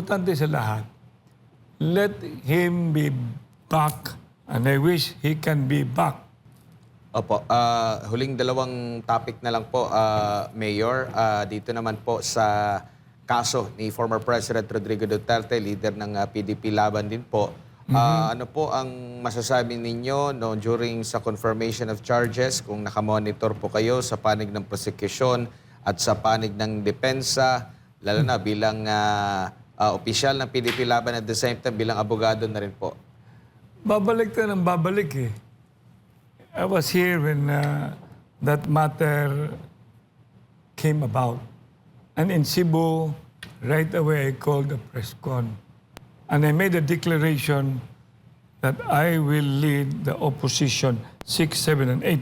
pinaka-importante sa lahat, let him be back and I wish he can be back. Opo, huling dalawang topic na lang po, Mayor. Dito naman po sa kaso ni former President Rodrigo Duterte, leader ng PDP Laban din po. Ano po ang masasabi ninyo no, during sa confirmation of charges kung nakamonitor po kayo sa panig ng prosecution at sa panig ng depensa, lalo na bilang opisyal ng PDP Laban at the same time bilang abogado na rin po? Babalik na ng babalik eh. I was here when that matter came about. And in Cebu, right away I called a press con. And I made a declaration that I will lead the opposition 6, 7, and 8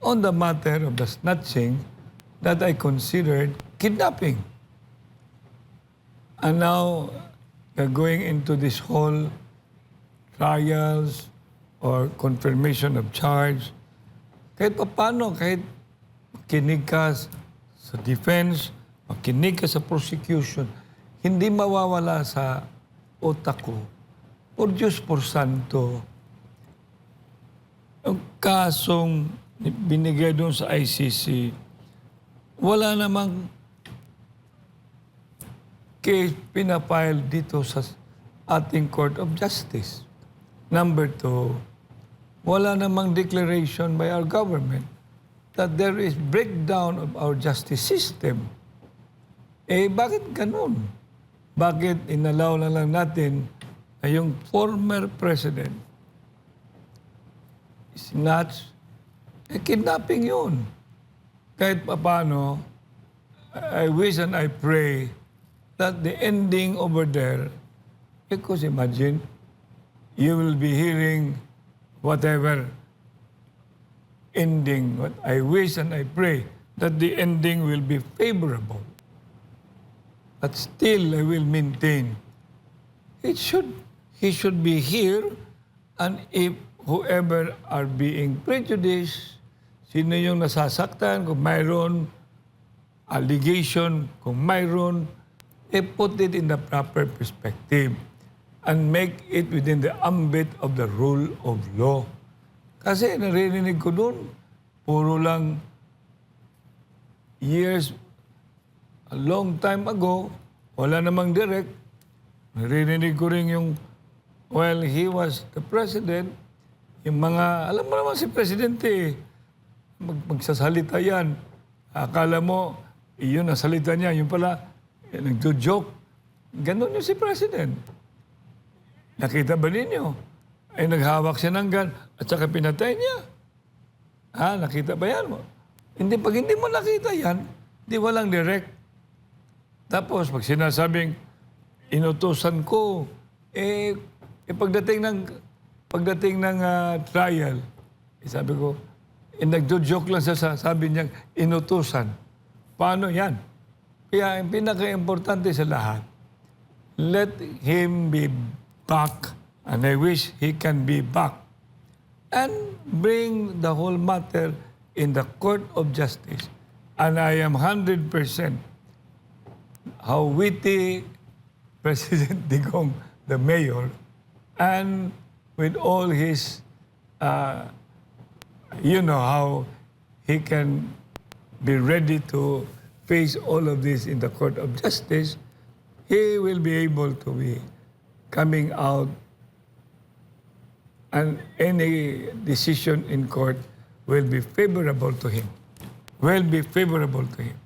on the matter of the snatching that I considered kidnapping. And now, we're going into this whole trials or confirmation of charge. Kahit paano, kahit makinig ka sa defense, makinig ka sa prosecution, hindi mawawala sa otak ko, por Diyos, por Santo, ang kasong binigay doon sa ICC, wala namang case pinapile dito sa ating Court of Justice. Number 2, wala namang declaration by our government that there is breakdown of our justice system. Eh, bakit ganun? Bakit inalaw na lang natin na yung former president snatch? Eh, kidnapping yun. Kahit paano, I wish and I pray that the ending over there, because imagine, you will be hearing whatever ending. But I wish and I pray that the ending will be favorable. But still, I will maintain, he should be here, and if whoever are being prejudiced, sino yung nasasaktan, kung mayroon allegation, kung mayroon, put it in the proper perspective and make it within the ambit of the rule of law. Kasi narinig ko doon, puro lang years, a long time ago, wala namang direct. Narinig ko rin yung, while he was the president, yung mga, alam mo naman si Presidente, magsasalita yan. Akala mo, iyon ang salita niya. Yung pala, nagjo-joke. Ganon yung si President. Nakita ba ninyo? Ay naghawak siya ng gun at saka pinatay niya. Nakita ba yan mo? Hindi, pag hindi mo nakita yan, di walang direct. Tapos, pag sinasabing, inutusan ko, pagdating ng trial, sabi ko, nagjo-joke lang siya, sabi niya, inutusan. Paano yan? Kaya ang pinaka-importante sa lahat, let him be back, and I wish he can be back, and bring the whole matter in the Court of Justice. And I am 100% how witty President Digong, the mayor, and with all his, you know, how he can be ready to face all of this in the Court of Justice, he will be able to be coming out, and any decision in court will be favorable to him. Will be favorable to him.